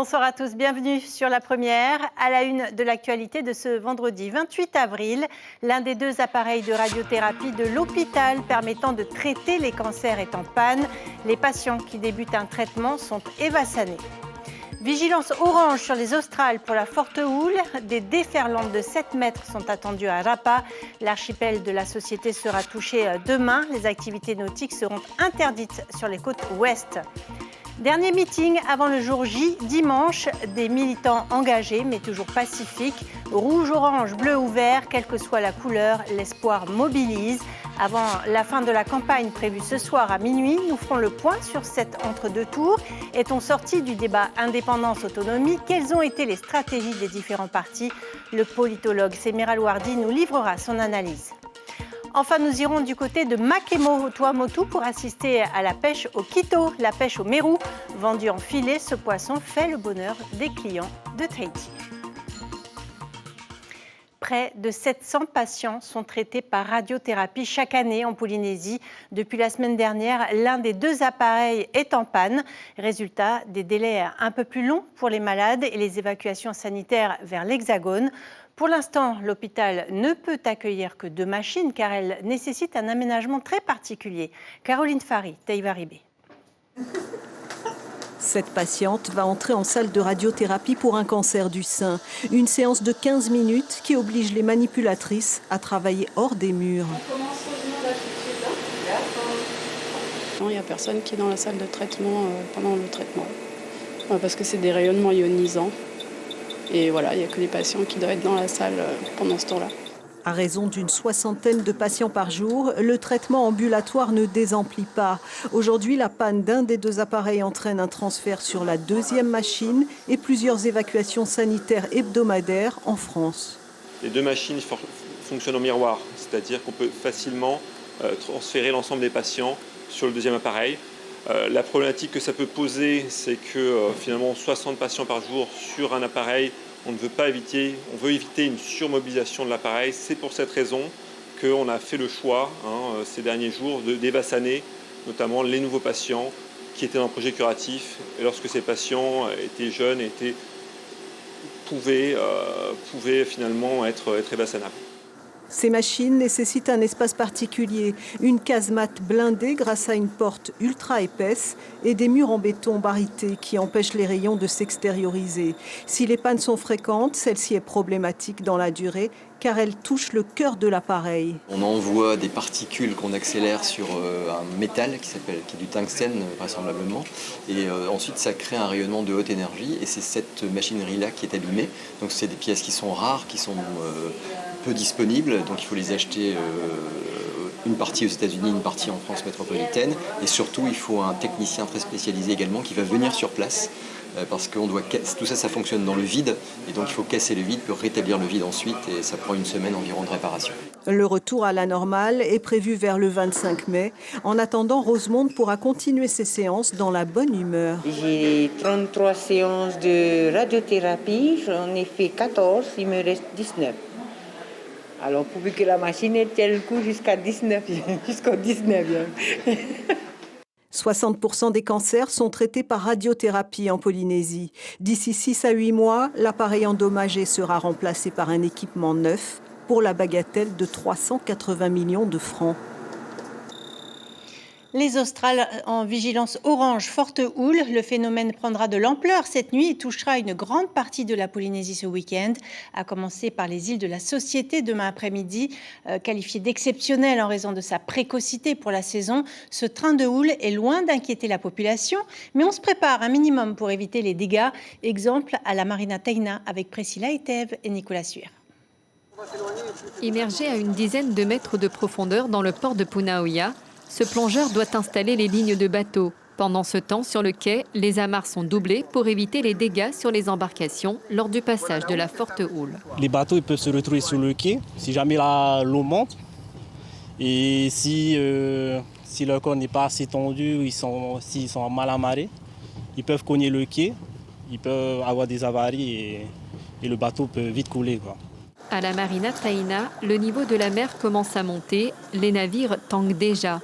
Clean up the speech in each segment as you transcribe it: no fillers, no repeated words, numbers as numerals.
Bonsoir à tous, bienvenue sur La Première. À la une de l'actualité de ce vendredi 28 avril, l'un des 2 appareils de radiothérapie de l'hôpital permettant de traiter les cancers est en panne. Les patients qui débutent un traitement sont évassanés. Vigilance orange sur les Australes pour la forte houle. Des déferlantes de 7 mètres sont attendues à Rapa. L'archipel de la Société sera touché demain. Les activités nautiques seront interdites sur les côtes ouest. Dernier meeting avant le jour J, dimanche. Des militants engagés, mais toujours pacifiques. Rouge, orange, bleu ou vert, quelle que soit la couleur, l'espoir mobilise. Avant la fin de la campagne prévue ce soir à minuit, nous ferons le point sur cet entre-deux tours. Est-on sorti du débat indépendance-autonomie? Quelles ont été les stratégies des différents partis? Le politologue Semiral Ouardi nous livrera son analyse. Enfin, nous irons du côté de Makemo Tuamotu pour assister à la pêche au Quito, la pêche au Meru. Vendu en filet, ce poisson fait le bonheur des clients de Tahiti. Près de 700 patients sont traités par radiothérapie chaque année en Polynésie. Depuis la semaine dernière, l'un des 2 appareils est en panne. Résultat, des délais un peu plus longs pour les malades et les évacuations sanitaires vers l'Hexagone. Pour l'instant, l'hôpital ne peut accueillir que 2 machines car elles nécessitent un aménagement très particulier. Caroline Fary, Taïvaribé. Cette patiente va entrer en salle de radiothérapie pour un cancer du sein. Une séance de 15 minutes qui oblige les manipulatrices à travailler hors des murs. Non, il n'y a personne qui est dans la salle de traitement pendant le traitement. Parce que c'est des rayonnements ionisants. Et voilà, il n'y a que les patients qui doivent être dans la salle pendant ce temps-là. À raison d'une 60aine de patients par jour, le traitement ambulatoire ne désemplit pas. Aujourd'hui, la panne d'un des 2 appareils entraîne un transfert sur la 2e machine et plusieurs évacuations sanitaires hebdomadaires en France. Les 2 machines fonctionnent en miroir, c'est-à-dire qu'on peut facilement transférer l'ensemble des patients sur le 2e appareil. La problématique que ça peut poser, c'est que finalement 60 patients par jour sur un appareil, on veut éviter une surmobilisation de l'appareil. C'est pour cette raison qu'on a fait le choix ces derniers jours d'évassaner notamment les nouveaux patients qui étaient dans le projet curatif. Et lorsque ces patients étaient jeunes, pouvaient finalement être évassanables. Ces machines nécessitent un espace particulier, une casemate blindée grâce à une porte ultra épaisse et des murs en béton barrités qui empêchent les rayons de s'extérioriser. Si les pannes sont fréquentes, celle-ci est problématique dans la durée car elle touche le cœur de l'appareil. On envoie des particules qu'on accélère sur un métal qui est du tungstène vraisemblablement. Et ensuite ça crée un rayonnement de haute énergie et c'est cette machinerie-là qui est abîmée. Donc c'est des pièces qui sont rares, qui sont peu disponibles, donc il faut les acheter une partie aux États-Unis, une partie en France métropolitaine, et surtout il faut un technicien très spécialisé également qui va venir sur place parce que tout ça fonctionne dans le vide et donc il faut casser le vide pour rétablir le vide ensuite et ça prend une semaine environ de réparation. Le retour à la normale est prévu vers le 25 mai. En attendant, Rosemonde pourra continuer ses séances dans la bonne humeur. J'ai 33 séances de radiothérapie, j'en ai fait 14, il me reste 19. Alors, pourvu que la machine tienne le coup jusqu'au 19e. 60% des cancers sont traités par radiothérapie en Polynésie. D'ici 6 à 8 mois, l'appareil endommagé sera remplacé par un équipement neuf pour la bagatelle de 380 millions de francs. Les Australes en vigilance orange forte houle. Le phénomène prendra de l'ampleur cette nuit et touchera une grande partie de la Polynésie ce week-end, à commencer par les îles de la Société demain après-midi. Qualifié d'exceptionnel en raison de sa précocité pour la saison, ce train de houle est loin d'inquiéter la population, mais on se prépare un minimum pour éviter les dégâts. Exemple à la Marina Taina avec Priscilla Etève et Nicolas Suer. Immergé à une dizaine de mètres de profondeur dans le port de Punaoya, ce plongeur doit installer les lignes de bateaux. Pendant ce temps, sur le quai, les amarres sont doublées pour éviter les dégâts sur les embarcations lors du passage de la forte houle. Les bateaux ils peuvent se retrouver sur le quai si jamais l'eau monte. Et si leur corps n'est pas assez tendu, s'ils sont mal amarrés, ils peuvent cogner le quai, ils peuvent avoir des avaries et le bateau peut vite couler, quoi. À la Marina Taina, le niveau de la mer commence à monter, les navires tanguent déjà.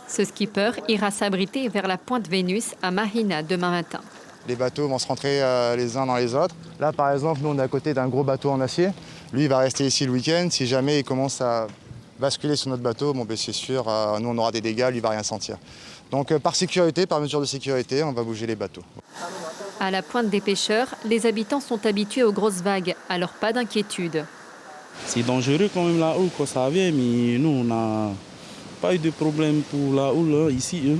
Ce skipper ira s'abriter vers la pointe Vénus à Mahina demain matin. Les bateaux vont se rentrer les uns dans les autres. Là, par exemple, nous, on est à côté d'un gros bateau en acier. Lui, il va rester ici le week-end. Si jamais il commence à basculer sur notre bateau, bon, ben, c'est sûr, nous, on aura des dégâts, lui, il ne va rien sentir. Donc, par sécurité, par mesure de sécurité, on va bouger les bateaux. À la pointe des pêcheurs, les habitants sont habitués aux grosses vagues, alors pas d'inquiétude. C'est dangereux quand même la houle quand ça vient, mais nous, on n'a pas eu de problème pour la houle ici.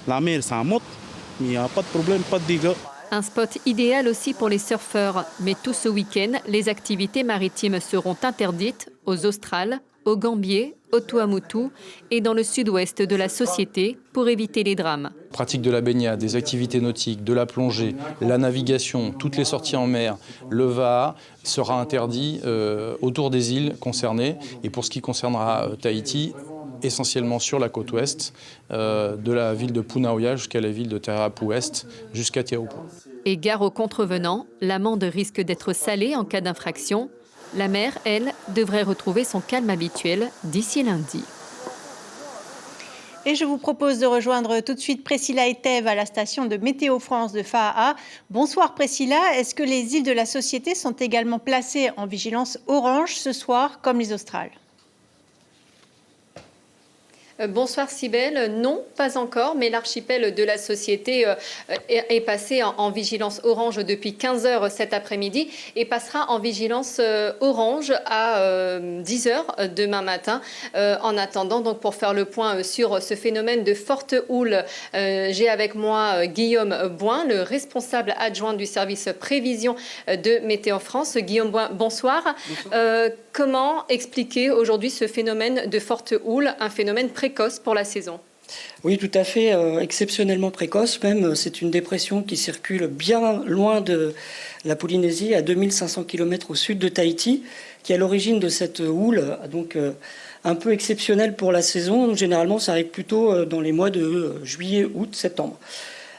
La mer, ça monte, mais il n'y a pas de problème, pas de dégâts. Un spot idéal aussi pour les surfeurs. Mais tout ce week-end, les activités maritimes seront interdites aux Australes, aux Gambiers, au Tuamotu et dans le sud-ouest de la société pour éviter les drames. Pratique de la baignade, des activités nautiques, de la plongée, la navigation, toutes les sorties en mer, le VAA sera interdit autour des îles concernées. Et pour ce qui concernera Tahiti, essentiellement sur la côte ouest, de la ville de Punaoya jusqu'à la ville de Tarapu-Ouest, jusqu'à Taupo. Et gare aux contrevenants, l'amende risque d'être salée en cas d'infraction. La mer, elle, devrait retrouver son calme habituel d'ici lundi. Et je vous propose de rejoindre tout de suite Priscilla Etève à la station de Météo France de Faa'a. Bonsoir Priscilla, est-ce que les îles de la Société sont également placées en vigilance orange ce soir, comme les Australes ? Bonsoir Cybèle, non, pas encore, mais l'archipel de la Société est passé en vigilance orange depuis 15h cet après-midi et passera en vigilance orange à 10h demain matin. En attendant, donc pour faire le point sur ce phénomène de forte houle, j'ai avec moi Guillaume Boin, le responsable adjoint du service prévision de Météo France. Guillaume Boin, bonsoir. Comment expliquer aujourd'hui ce phénomène de forte houle, un phénomène précoce pour la saison ? Oui, tout à fait, exceptionnellement précoce même. C'est une dépression qui circule bien loin de la Polynésie, à 2500 km au sud de Tahiti, qui est à l'origine de cette houle, donc un peu exceptionnelle pour la saison. Généralement, ça arrive plutôt dans les mois de juillet, août, septembre.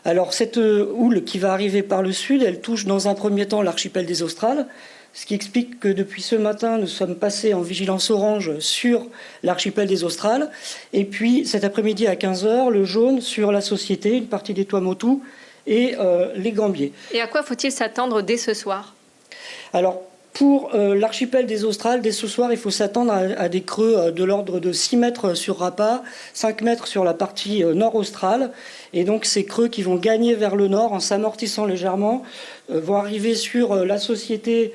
Alors, cette houle qui va arriver par le sud, elle touche dans un premier temps l'archipel des Australes, ce qui explique que depuis ce matin, nous sommes passés en vigilance orange sur l'archipel des Australes. Et puis cet après-midi à 15h, le jaune sur la Société, une partie des Tuamotu et les Gambiers. Et à quoi faut-il s'attendre dès ce soir ? Alors, pour l'archipel des Australes, dès ce soir, il faut s'attendre à des creux de l'ordre de 6 mètres sur Rapa, 5 mètres sur la partie nord australe. Et donc ces creux qui vont gagner vers le nord en s'amortissant légèrement vont arriver sur la Société,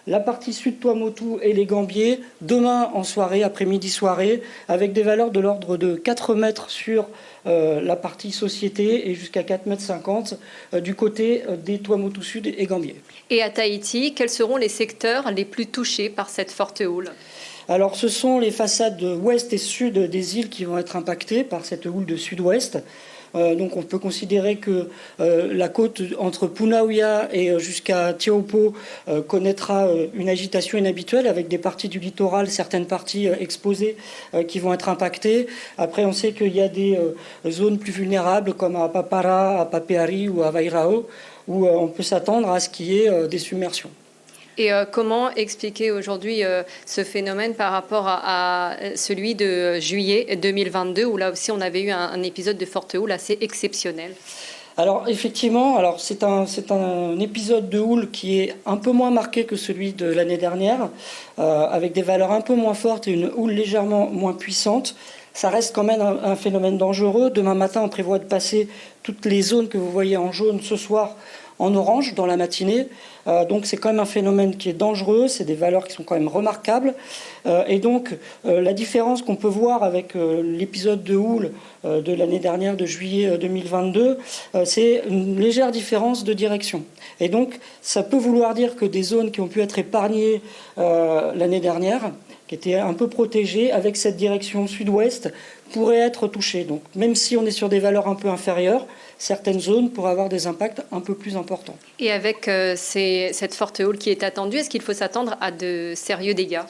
la partie sud Tuamotu et les Gambiers, demain en soirée, après-midi-soirée, avec des valeurs de l'ordre de 4 mètres sur la partie Société et jusqu'à 4,50 m du côté des Tuamotu Sud et Gambiers. Et à Tahiti, quels seront les secteurs les plus touchés par cette forte houle ? Alors ce sont les façades ouest et sud des îles qui vont être impactées par cette houle de sud-ouest. Donc on peut considérer que la côte entre Punaoya et jusqu'à Taupo connaîtra une agitation inhabituelle avec des parties du littoral, certaines parties exposées qui vont être impactées. Après on sait qu'il y a des zones plus vulnérables comme à Papara, à Papeari ou à Vairao où on peut s'attendre à ce qu'il y ait des submersions. Et comment expliquer aujourd'hui ce phénomène par rapport à celui de juillet 2022, où là aussi on avait eu un épisode de forte houle assez exceptionnel ? Alors effectivement, c'est un épisode de houle qui est un peu moins marqué que celui de l'année dernière, avec des valeurs un peu moins fortes et une houle légèrement moins puissante. Ça reste quand même un phénomène dangereux. Demain matin, on prévoit de passer toutes les zones que vous voyez en jaune ce soir en orange dans la matinée. Donc c'est quand même un phénomène qui est dangereux, c'est des valeurs qui sont quand même remarquables. Et donc la différence qu'on peut voir avec l'épisode de houle de l'année dernière, de juillet 2022, c'est une légère différence de direction. Et donc ça peut vouloir dire que des zones qui ont pu être épargnées l'année dernière, qui étaient un peu protégées avec cette direction sud-ouest, pourraient être touchées. Donc même si on est sur des valeurs un peu inférieures, certaines zones pourraient avoir des impacts un peu plus importants. Et avec cette forte houle qui est attendue, est-ce qu'il faut s'attendre à de sérieux dégâts ?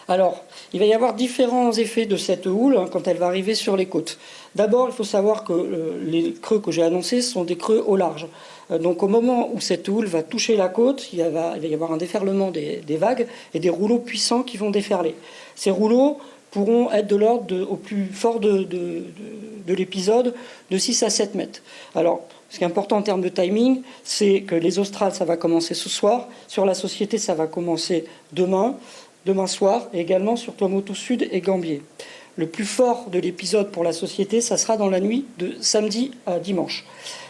Alors, il va y avoir différents effets de cette houle quand elle va arriver sur les côtes. D'abord, il faut savoir que les creux que j'ai annoncés sont des creux au large. Donc au moment où cette houle va toucher la côte, il va y avoir un déferlement des vagues et des rouleaux puissants qui vont déferler. Ces rouleaux pourront être de l'ordre au plus fort de l'épisode de 6 à 7 mètres. Alors, ce qui est important en termes de timing, c'est que les Australes, ça va commencer ce soir. Sur la Société, ça va commencer demain soir, et également sur Tuamotu Sud et Gambier. Le plus fort de l'épisode pour la Société, ça sera dans la nuit de samedi à dimanche.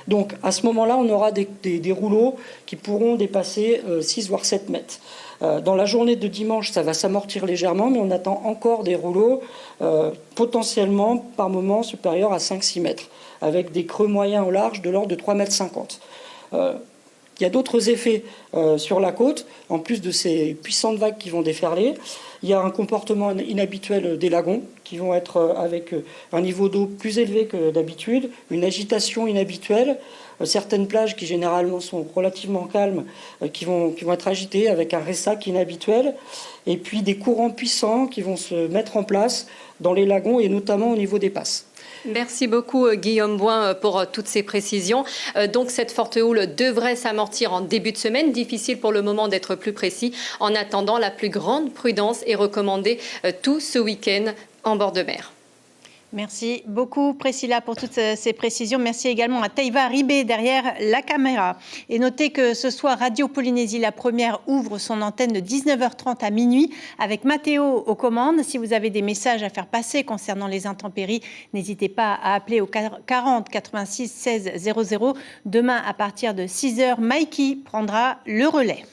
Donc, à ce moment-là, on aura des rouleaux qui pourront dépasser 6 voire 7 mètres. Dans la journée de dimanche, ça va s'amortir légèrement, mais on attend encore des rouleaux potentiellement par moment supérieurs à 5-6 mètres, avec des creux moyens au large de l'ordre de 3,50 m. Il y a d'autres effets sur la côte, en plus de ces puissantes vagues qui vont déferler. Il y a un comportement inhabituel des lagons qui vont être avec un niveau d'eau plus élevé que d'habitude, une agitation inhabituelle, certaines plages qui généralement sont relativement calmes, qui vont être agitées avec un ressac inhabituel, et puis des courants puissants qui vont se mettre en place dans les lagons et notamment au niveau des passes. Merci beaucoup Guillaume Bouin pour toutes ces précisions. Donc cette forte houle devrait s'amortir en début de semaine. Difficile pour le moment d'être plus précis. En attendant, la plus grande prudence est recommandée tout ce week-end en bord de mer. Merci beaucoup Priscilla pour toutes ces précisions. Merci également à Taïva Ribé derrière la caméra. Et notez que ce soir, Radio Polynésie, la première, ouvre son antenne de 19h30 à minuit avec Mathéo aux commandes. Si vous avez des messages à faire passer concernant les intempéries, n'hésitez pas à appeler au 40 86 16 00. Demain, à partir de 6h, Mikey prendra le relais.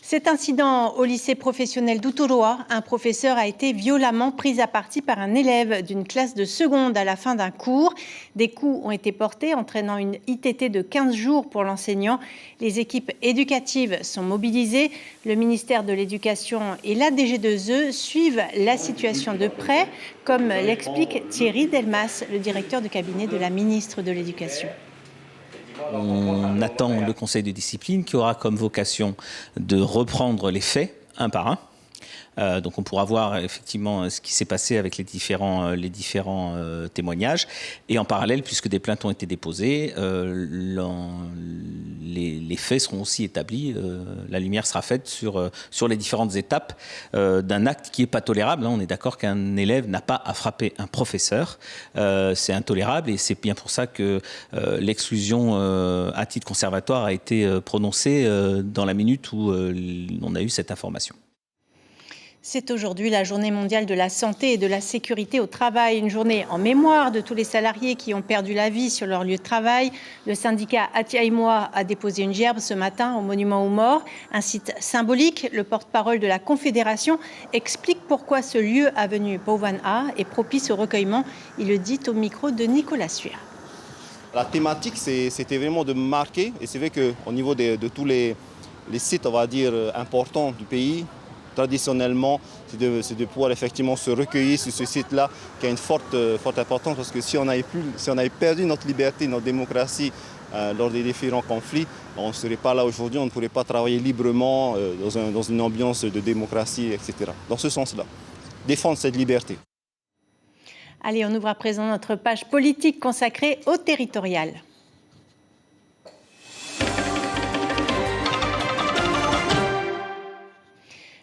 Cet incident au lycée professionnel d'Uturoa, un professeur a été violemment pris à partie par un élève d'une classe de seconde à la fin d'un cours. Des coups ont été portés, entraînant une ITT de 15 jours pour l'enseignant. Les équipes éducatives sont mobilisées. Le ministère de l'Éducation et la DG2E suivent la situation de près, comme l'explique Thierry Delmas, le directeur de cabinet de la ministre de l'Éducation. On attend le conseil de discipline qui aura comme vocation de reprendre les faits un par un. Donc on pourra voir effectivement ce qui s'est passé avec les différents témoignages. Et en parallèle, puisque des plaintes ont été déposées, les faits seront aussi établis. La lumière sera faite sur les différentes étapes d'un acte qui n'est pas tolérable. On est d'accord qu'un élève n'a pas à frapper un professeur. C'est intolérable et c'est bien pour ça que l'exclusion à titre conservatoire a été prononcée dans la minute où on a eu cette information. C'est aujourd'hui la journée mondiale de la santé et de la sécurité au travail. Une journée en mémoire de tous les salariés qui ont perdu la vie sur leur lieu de travail. Le syndicat Atiaïmoa a déposé une gerbe ce matin au monument aux morts. Un site symbolique. Le porte-parole de la Confédération explique pourquoi ce lieu avenue Pauvan A est propice au recueillement. Il le dit au micro de Nicolas Suir. La thématique, c'était vraiment de marquer. Et c'est vrai qu'au niveau de tous les sites, on va dire, importants du pays, traditionnellement, c'est de pouvoir effectivement se recueillir sur ce site-là qui a une forte importance parce que si on avait perdu notre liberté, notre démocratie lors des différents conflits, on ne serait pas là aujourd'hui, on ne pourrait pas travailler librement dans une ambiance de démocratie, etc. Dans ce sens-là, défendre cette liberté. Allez, on ouvre à présent notre page politique consacrée au territorial.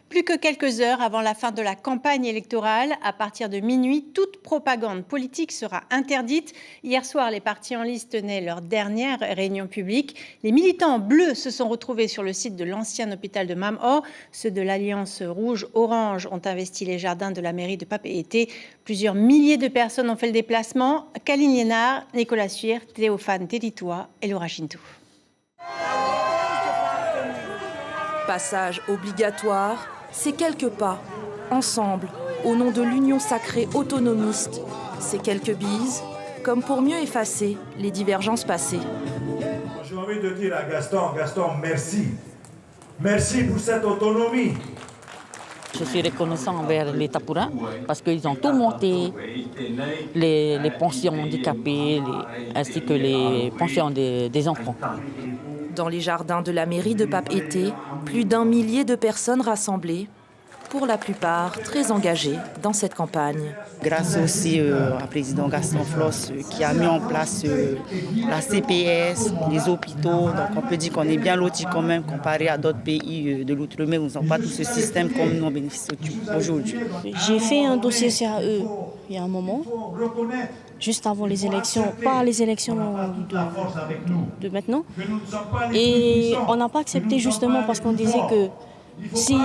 Plus que quelques heures avant la fin de la campagne électorale, à partir de minuit, toute propagande politique sera interdite. Hier soir, les partis en liste tenaient leur dernière réunion publique. Les militants bleus se sont retrouvés sur le site de l'ancien hôpital de Mam'o. Ceux de l'Alliance Rouge-Orange ont investi les jardins de la mairie de Papeete. Plusieurs milliers de personnes ont fait le déplacement. Kaline Liénard, Nicolas Suir, Théophane Télitoua et Laura Chintou. Passage obligatoire. Ces quelques pas, ensemble, au nom de l'union sacrée autonomiste, ces quelques bises, comme pour mieux effacer les divergences passées. J'ai envie de dire à Gaston, merci. Merci pour cette autonomie. Je suis reconnaissant envers les Tapourins parce qu'ils ont tout monté, les pensions handicapées ainsi que les pensions des enfants. Dans les jardins de la mairie de Papeete, plus d'1 millier de personnes rassemblées. pour la plupart très engagés dans cette campagne. Grâce aussi au président Gaston Flosse qui a mis en place la CPS, les hôpitaux. Donc on peut dire qu'on est bien lotis quand même comparé à d'autres pays de l'outre-mer où nous n'avons pas tout ce système comme nous en bénéficions aujourd'hui. J'ai fait un dossier CAE il y a un moment, juste avant les élections, pas les élections de maintenant. Et on n'a pas accepté justement parce qu'on disait que si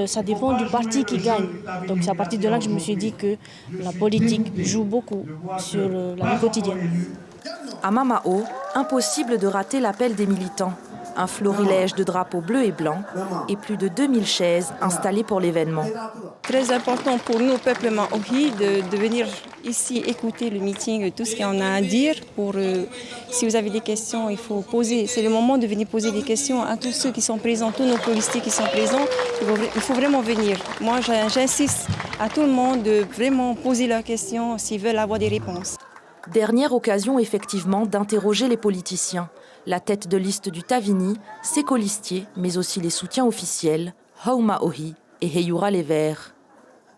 ça dépend du parti qui gagne. Donc c'est à partir de là que je me suis dit que la politique joue beaucoup sur la vie quotidienne. À Mamao, impossible de rater l'appel des militants. Un florilège de drapeaux bleus et blancs et plus de 2000 chaises installées pour l'événement. Très important pour nous, peuple Maohi, de venir ici écouter le meeting, tout ce qu'on a à dire. Si vous avez des questions, il faut poser. C'est le moment de venir poser des questions à tous ceux qui sont présents, tous nos policiers qui sont présents. Il faut vraiment venir. Moi, j'insiste à tout le monde de vraiment poser leurs questions s'ils veulent avoir des réponses. Dernière occasion effectivement d'interroger les politiciens. La tête de liste du Tavini, ses colistiers, mais aussi les soutiens officiels, Hau Maohi et Heyura Les Verts.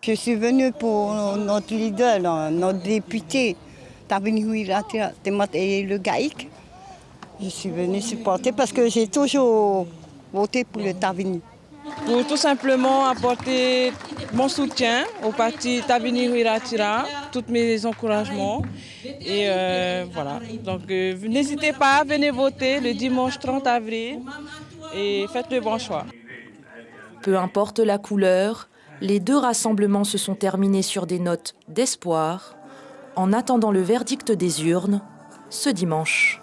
Je suis venue pour notre leader, notre député, Tavini Huiratia Temat et le GAIC. Je suis venue supporter parce que j'ai toujours voté pour le Tavini. Pour tout simplement apporter mon soutien au parti Tavini Huiratia, tous mes encouragements. Et voilà, donc n'hésitez pas, venez voter le dimanche 30 avril et faites le bon choix. Peu importe la couleur, les deux rassemblements se sont terminés sur des notes d'espoir, en attendant le verdict des urnes ce dimanche.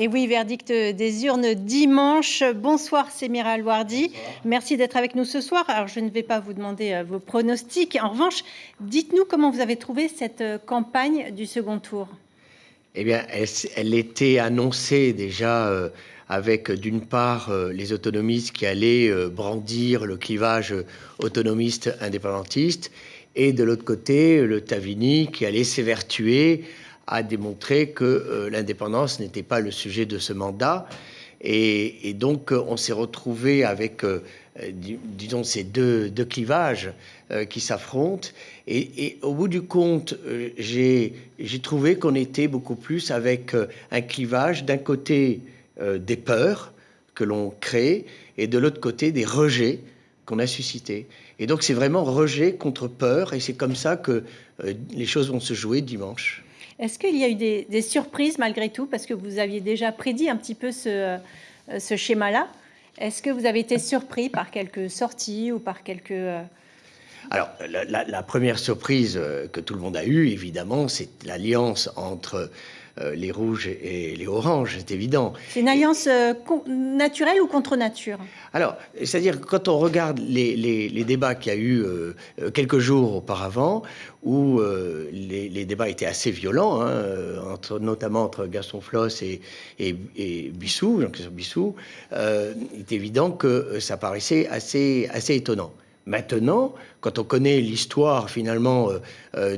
Et oui, verdict des urnes dimanche. Bonsoir Semira Alwardi. Merci d'être avec nous ce soir. Alors, je ne vais pas vous demander vos pronostics. En revanche, dites-nous comment vous avez trouvé cette campagne du second tour. Eh bien, elle était annoncée déjà avec, d'une part, les autonomistes qui allaient brandir le clivage autonomiste-indépendantiste et de l'autre côté, le Tavini qui allait s'évertuer à démontrer que l'indépendance n'était pas le sujet de ce mandat. Et donc, on s'est retrouvé avec, disons, ces deux clivages qui s'affrontent. Et au bout du compte, j'ai trouvé qu'on était beaucoup plus avec un clivage, d'un côté des peurs que l'on crée, et de l'autre côté des rejets qu'on a suscités. Et donc, c'est vraiment rejet contre peur, et c'est comme ça que les choses vont se jouer dimanche. Est-ce qu'il y a eu des surprises malgré tout, parce que vous aviez déjà prédit un petit peu ce schéma-là? Est-ce que vous avez été surpris par quelques sorties ou par quelques... Alors, la première surprise que tout le monde a eue, évidemment, c'est l'alliance entre les rouges et les oranges, c'est évident. C'est une alliance naturelle ou contre nature? Alors, c'est-à-dire que quand on regarde les débats qu'il y a eu quelques jours auparavant, où les débats étaient assez violents, hein, notamment entre Gaston Flosse et Bissou, Jean-Christophe Bissou, il est évident que ça paraissait assez étonnant. Maintenant, quand on connaît l'histoire finalement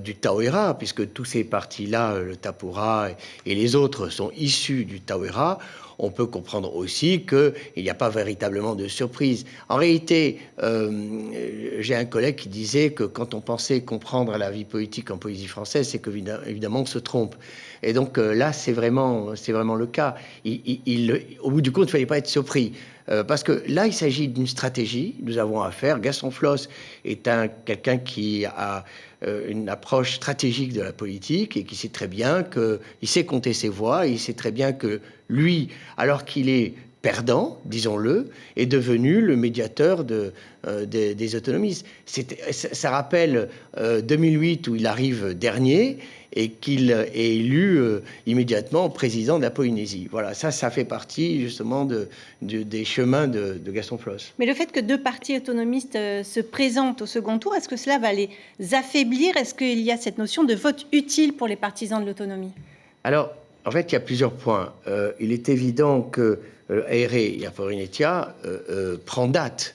du Tauera, puisque tous ces partis-là, le Tapura et les autres sont issus du Tauera, on peut comprendre aussi qu'il n'y a pas véritablement de surprise. En réalité, j'ai un collègue qui disait que quand on pensait comprendre la vie politique en Polynésie française, c'est qu'évidemment on se trompe. Et donc là, c'est vraiment le cas. Au bout du compte, il ne fallait pas être surpris. Parce que là, il s'agit d'une stratégie. Nous avons affaire. Gaston Flosse est quelqu'un qui a une approche stratégique de la politique et qui sait très bien qu'il sait compter ses voix. Et il sait très bien que lui, alors qu'il est perdant, disons-le, est devenu le médiateur des autonomistes. Ça rappelle 2008 où il arrive dernier et qu'il est élu immédiatement président de la Polynésie. Voilà, ça fait partie justement des chemins de Gaston Flosse. Mais le fait que deux partis autonomistes se présentent au second tour, est-ce que cela va les affaiblir? Est-ce qu'il y a cette notion de vote utile pour les partisans de l'autonomie? Alors, en fait, il y a plusieurs points. Il est évident que Aéré et Aporinetia prend date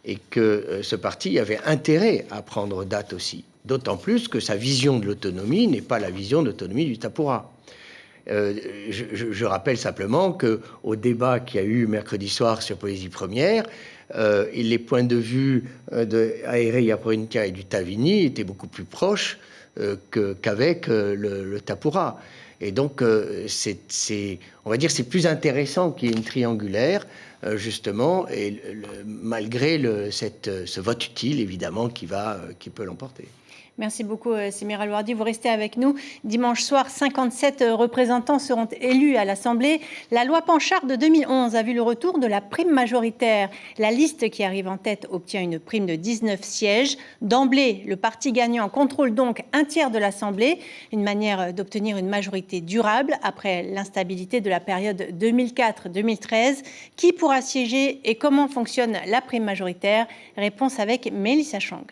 et que ce parti avait intérêt à prendre date aussi. D'autant plus que sa vision de l'autonomie n'est pas la vision de l'autonomie du Tapura. Je rappelle simplement qu'au débat qu'il y a eu mercredi soir sur Poésie première, les points de vue d'Aéré Yapointia et du Tavini étaient beaucoup plus proches qu'avec le Tapura. Et donc, on va dire c'est plus intéressant qu'il y ait une triangulaire, justement, et malgré ce vote utile, évidemment, qui peut l'emporter. Merci beaucoup, Semira Louardi. Vous restez avec nous. Dimanche soir, 57 représentants seront élus à l'Assemblée. La loi Panchard de 2011 a vu le retour de la prime majoritaire. La liste qui arrive en tête obtient une prime de 19 sièges. D'emblée, le parti gagnant contrôle donc un tiers de l'Assemblée, une manière d'obtenir une majorité durable après l'instabilité de la période 2004-2013. Qui pourra siéger et comment fonctionne la prime majoritaire? Réponse avec Mélissa Chang.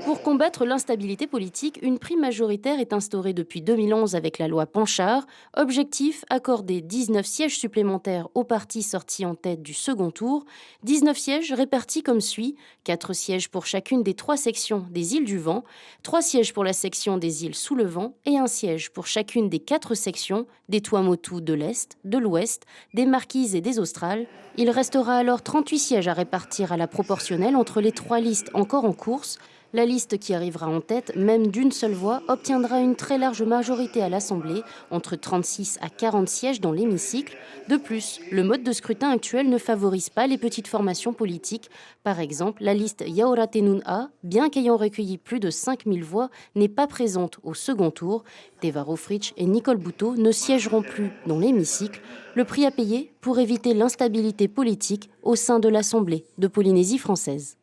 Pour combattre l'instabilité politique, une prime majoritaire est instaurée depuis 2011 avec la loi Panchard. Objectif, accorder 19 sièges supplémentaires aux partis sortis en tête du second tour. 19 sièges répartis comme suit. 4 sièges pour chacune des 3 sections des îles du Vent, 3 sièges pour la section des îles sous le vent et 1 siège pour chacune des 4 sections des Tuamotu de l'Est, de l'Ouest, des Marquises et des Australes. Il restera alors 38 sièges à répartir à la proportionnelle entre les 3 listes encore en course. La liste qui arrivera en tête, même d'une seule voix, obtiendra une très large majorité à l'Assemblée, entre 36 à 40 sièges dans l'hémicycle. De plus, le mode de scrutin actuel ne favorise pas les petites formations politiques. Par exemple, la liste Yaora Tenun A, bien qu'ayant recueilli plus de 5000 voix, n'est pas présente au second tour. Teva Roufrich et Nicole Boutot ne siégeront plus dans l'hémicycle. Le prix à payer pour éviter l'instabilité politique au sein de l'Assemblée de Polynésie française.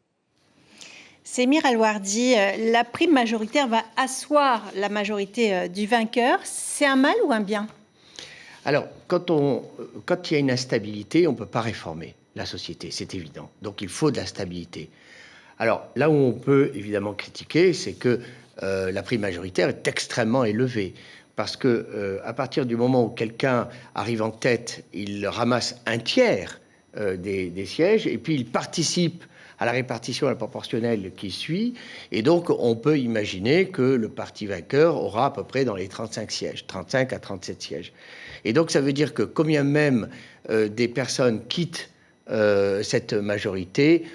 Semira Louardi, la prime majoritaire va asseoir la majorité du vainqueur. C'est un mal ou un bien? Alors, quand il y a une instabilité, on ne peut pas réformer la société, c'est évident. Donc il faut de la stabilité. Alors là où on peut évidemment critiquer, c'est que la prime majoritaire est extrêmement élevée. Parce que à partir du moment où quelqu'un arrive en tête, il ramasse un tiers des sièges et puis il participe à la répartition à la proportionnelle qui suit. Et donc, on peut imaginer que le parti vainqueur aura à peu près dans les 35 sièges, 35 à 37 sièges. Et donc, ça veut dire que combien même des personnes quittent cette majorité,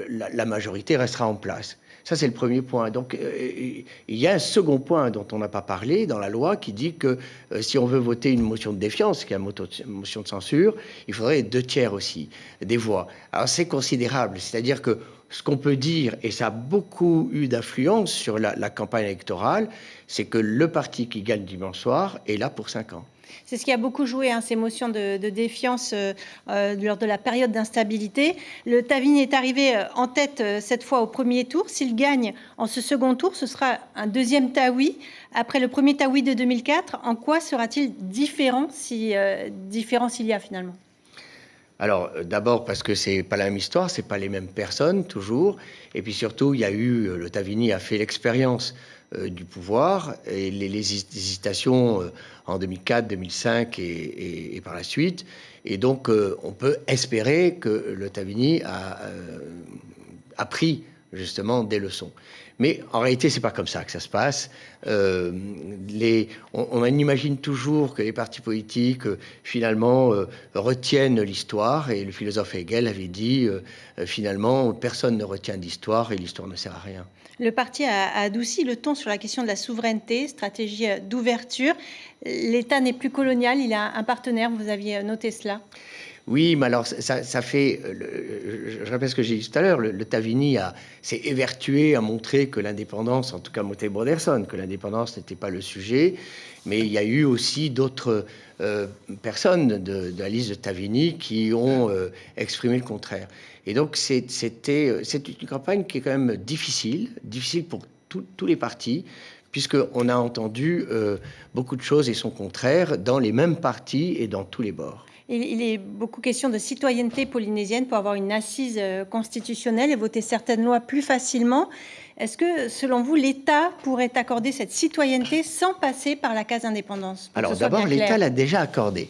la majorité restera en place. Ça, c'est le premier point. Donc, il y a un second point dont on n'a pas parlé dans la loi qui dit que si on veut voter une motion de défiance, qui est une motion de censure, il faudrait 2 tiers aussi des voix. Alors, c'est considérable. C'est-à-dire que ce qu'on peut dire, et ça a beaucoup eu d'influence sur la campagne électorale, c'est que le parti qui gagne dimanche soir est là pour 5 ans. C'est ce qui a beaucoup joué, ces motions de défiance lors de la période d'instabilité. Le Tavini est arrivé en tête cette fois au premier tour. S'il gagne en ce second tour, ce sera un deuxième Tawi. Après le premier Tawi de 2004, en quoi sera-t-il différent s'il y a finalement? Alors, d'abord parce que c'est pas la même histoire, c'est pas les mêmes personnes toujours, et puis surtout, le Tavini a fait l'expérience du pouvoir et les hésitations en 2004, 2005 et par la suite, et donc on peut espérer que le Tavini a pris justement des leçons. Mais en réalité, c'est pas comme ça que ça se passe. On imagine toujours que les partis politiques, finalement, retiennent l'histoire. Et le philosophe Hegel avait dit, finalement, personne ne retient l'histoire et l'histoire ne sert à rien. Le parti a adouci le ton sur la question de la souveraineté, stratégie d'ouverture. L'État n'est plus colonial, il a un partenaire, vous aviez noté cela. Oui, mais alors ça fait... je rappelle ce que j'ai dit tout à l'heure, le Tavini s'est évertué à montrer que l'indépendance, en tout cas Montaigne Broderson, que l'indépendance n'était pas le sujet, mais il y a eu aussi d'autres personnes de la liste de Tavini qui ont exprimé le contraire. Et donc c'est une campagne qui est quand même difficile pour tous les partis, puisqu'on a entendu beaucoup de choses et son contraire dans les mêmes partis et dans tous les bords. Il est beaucoup question de citoyenneté polynésienne pour avoir une assise constitutionnelle et voter certaines lois plus facilement. Est-ce que, selon vous, l'État pourrait accorder cette citoyenneté sans passer par la case indépendance? Alors d'abord, l'État l'a déjà accordé.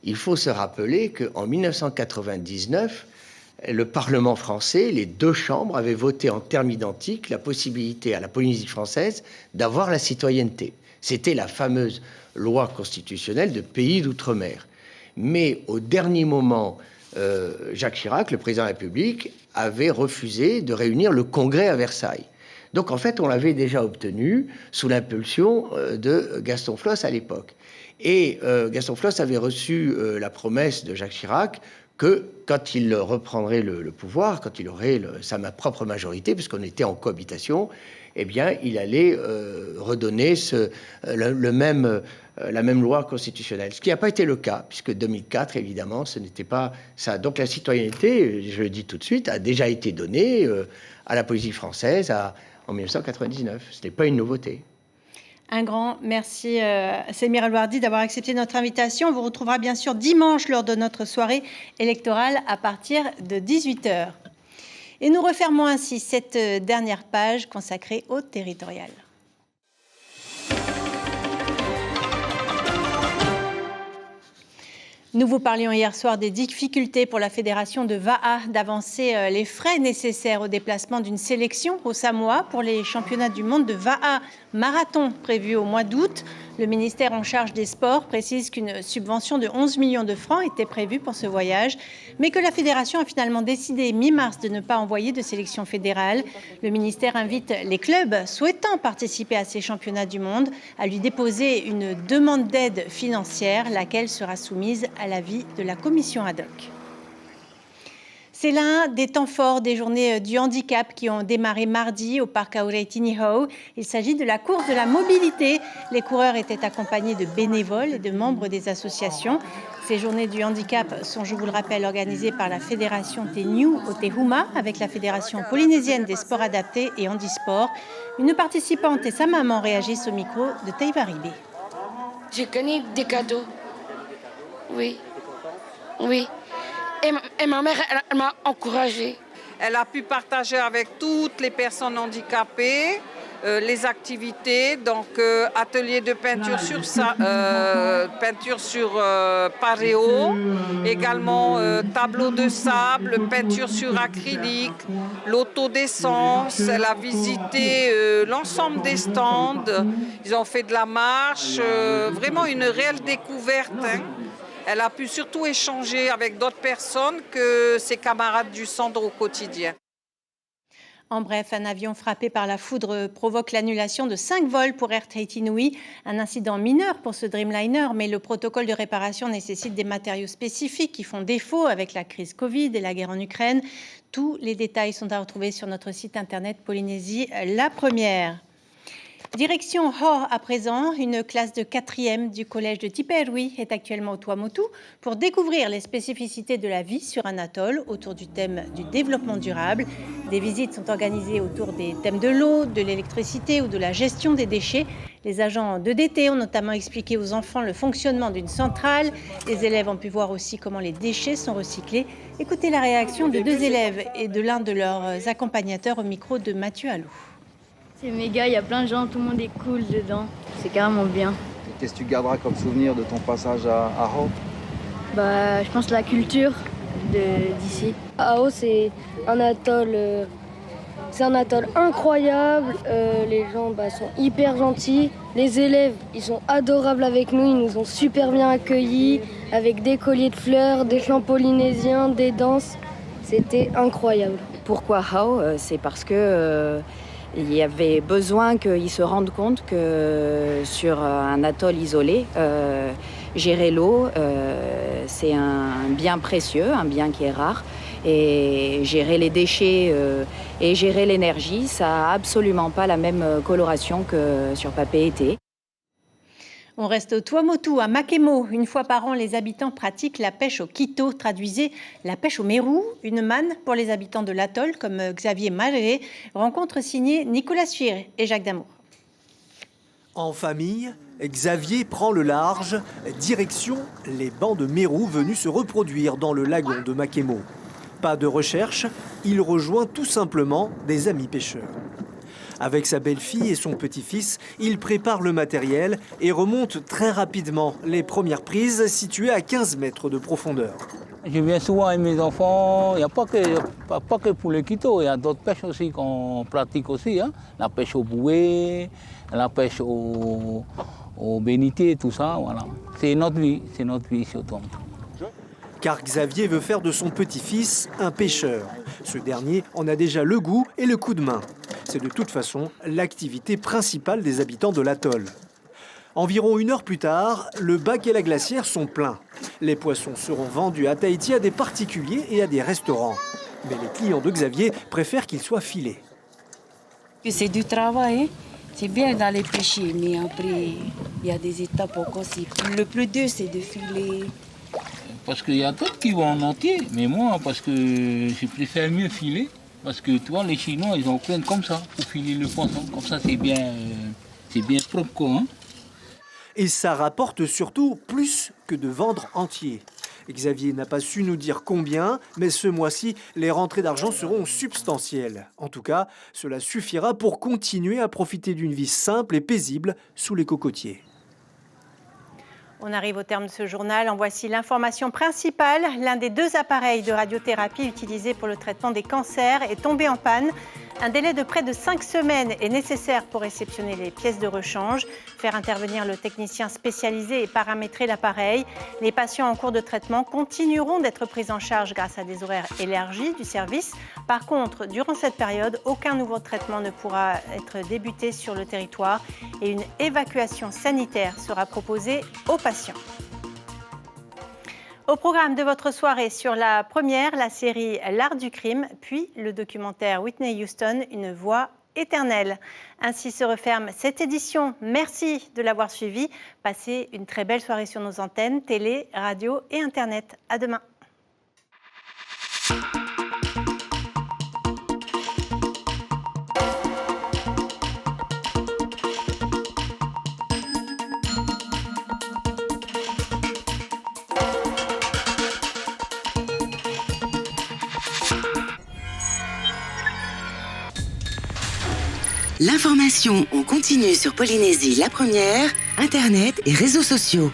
Il faut se rappeler qu'en 1999, le Parlement français, les 2 chambres, avaient voté en termes identiques la possibilité à la Polynésie française d'avoir la citoyenneté. C'était la fameuse loi constitutionnelle de pays d'outre-mer. Mais au dernier moment, Jacques Chirac, le président de la République, avait refusé de réunir le Congrès à Versailles. Donc en fait, on l'avait déjà obtenu sous l'impulsion de Gaston Flosse à l'époque. Et Gaston Flosse avait reçu la promesse de Jacques Chirac que quand il reprendrait le pouvoir, quand il aurait sa propre majorité, puisqu'on était en cohabitation, eh bien, il allait redonner la même loi constitutionnelle. Ce qui n'a pas été le cas, puisque 2004, évidemment, ce n'était pas ça. Donc la citoyenneté, je le dis tout de suite, a déjà été donnée à la Polynésie française en 1999. Ce n'est pas une nouveauté. Un grand merci, Semir El-Ouardi, d'avoir accepté notre invitation. On vous retrouvera bien sûr dimanche lors de notre soirée électorale à partir de 18h. Et nous refermons ainsi cette dernière page consacrée au territorial. Nous vous parlions hier soir des difficultés pour la fédération de Va'a d'avancer les frais nécessaires au déplacement d'une sélection au Samoa pour les championnats du monde de Va'a marathon prévus au mois d'août. Le ministère en charge des sports précise qu'une subvention de 11 millions de francs était prévue pour ce voyage, mais que la fédération a finalement décidé mi-mars de ne pas envoyer de sélection fédérale. Le ministère invite les clubs souhaitant participer à ces championnats du monde à lui déposer une demande d'aide financière, laquelle sera soumise à l'avis de la commission ad hoc. C'est l'un des temps forts des journées du handicap qui ont démarré mardi au parc Aureitiniho. Il s'agit de la course de la mobilité. Les coureurs étaient accompagnés de bénévoles et de membres des associations. Ces journées du handicap sont, je vous le rappelle, organisées par la Fédération Te Niu Otehuma avec la Fédération polynésienne des sports adaptés et handisport. Une participante et sa maman réagissent au micro de Teivaribé. J'ai gagné des cadeaux. Oui. Oui. Et ma mère, elle m'a encouragée. Elle a pu partager avec toutes les personnes handicapées les activités, donc atelier de peinture sur paréo, également tableau de sable, peinture sur acrylique, l'autodescente. Elle a visité l'ensemble des stands. Ils ont fait de la marche, vraiment une réelle découverte. Elle a pu surtout échanger avec d'autres personnes que ses camarades du centre au quotidien. En bref, un avion frappé par la foudre provoque l'annulation de 5 vols pour Air Tahiti Nui. Un incident mineur pour ce Dreamliner, mais le protocole de réparation nécessite des matériaux spécifiques qui font défaut avec la crise Covid et la guerre en Ukraine. Tous les détails sont à retrouver sur notre site internet Polynésie la Première. Direction Hor à présent, une classe de 4e du collège de Tiperui est actuellement au Tuamotu pour découvrir les spécificités de la vie sur un atoll autour du thème du développement durable. Des visites sont organisées autour des thèmes de l'eau, de l'électricité ou de la gestion des déchets. Les agents d'EDT ont notamment expliqué aux enfants le fonctionnement d'une centrale. Les élèves ont pu voir aussi comment les déchets sont recyclés. Écoutez la réaction de 2 élèves et de l'un de leurs accompagnateurs au micro de Mathieu Allou. C'est méga, il y a plein de gens, tout le monde est cool dedans, c'est carrément bien. Qu'est-ce que tu garderas comme souvenir de ton passage à Hao? Je pense la culture d'ici. Hao, c'est un atoll incroyable, les gens sont hyper gentils, les élèves ils sont adorables avec nous, ils nous ont super bien accueillis, avec des colliers de fleurs, des chants polynésiens, des danses, c'était incroyable. Pourquoi Hao? C'est parce que il y avait besoin qu'ils se rendent compte que sur un atoll isolé, gérer l'eau, c'est un bien précieux, un bien qui est rare. Et gérer les déchets et gérer l'énergie, ça n'a absolument pas la même coloration que sur Papeete. On reste au Tuamotu, à Makemo. Une fois par an, les habitants pratiquent la pêche au kito, traduisez la pêche au mérou, une manne pour les habitants de l'atoll, comme Xavier Maré. Rencontre signée Nicolas Suir et Jacques Damour. En famille, Xavier prend le large, direction les bancs de mérou venus se reproduire dans le lagon de Makemo. Pas de recherche, il rejoint tout simplement des amis pêcheurs. Avec sa belle-fille et son petit-fils, il prépare le matériel et remonte très rapidement les premières prises situées à 15 mètres de profondeur. Je viens souvent avec mes enfants, il n'y a pas que pour le quito, il y a d'autres pêches aussi qu'on pratique aussi. Hein. La pêche au bouet, la pêche au bénitier, tout ça, voilà. C'est notre vie surtout. Car Xavier veut faire de son petit-fils un pêcheur. Ce dernier en a déjà le goût et le coup de main. C'est de toute façon l'activité principale des habitants de l'atoll. Environ 1 heure plus tard, le bac et la glacière sont pleins. Les poissons seront vendus à Tahiti à des particuliers et à des restaurants. Mais les clients de Xavier préfèrent qu'ils soient filés. C'est du travail, c'est bien d'aller pêcher, mais après, il y a des étapes encore. Le plus dur, c'est de filer. Parce qu'il y a d'autres qui vont en entier, mais moi, parce que je préfère mieux filer, parce que tu vois, les Chinois, ils en prennent comme ça, pour filer le poisson. Comme ça, c'est bien propre, quoi. Hein. Et ça rapporte surtout plus que de vendre entier. Xavier n'a pas su nous dire combien, mais ce mois-ci, les rentrées d'argent seront substantielles. En tout cas, cela suffira pour continuer à profiter d'une vie simple et paisible sous les cocotiers. On arrive au terme de ce journal. En voici l'information principale. L'un des 2 appareils de radiothérapie utilisés pour le traitement des cancers est tombé en panne. Un délai de près de 5 semaines est nécessaire pour réceptionner les pièces de rechange, faire intervenir le technicien spécialisé et paramétrer l'appareil. Les patients en cours de traitement continueront d'être pris en charge grâce à des horaires élargis du service. Par contre, durant cette période, aucun nouveau traitement ne pourra être débuté sur le territoire et une évacuation sanitaire sera proposée aux patients. Au programme de votre soirée sur la première, la série L'Art du crime, puis le documentaire Whitney Houston, une voix éternelle. Ainsi se referme cette édition. Merci de l'avoir suivi. Passez une très belle soirée sur nos antennes, télé, radio et Internet. À demain. L'information en continu sur Polynésie la première, Internet et réseaux sociaux.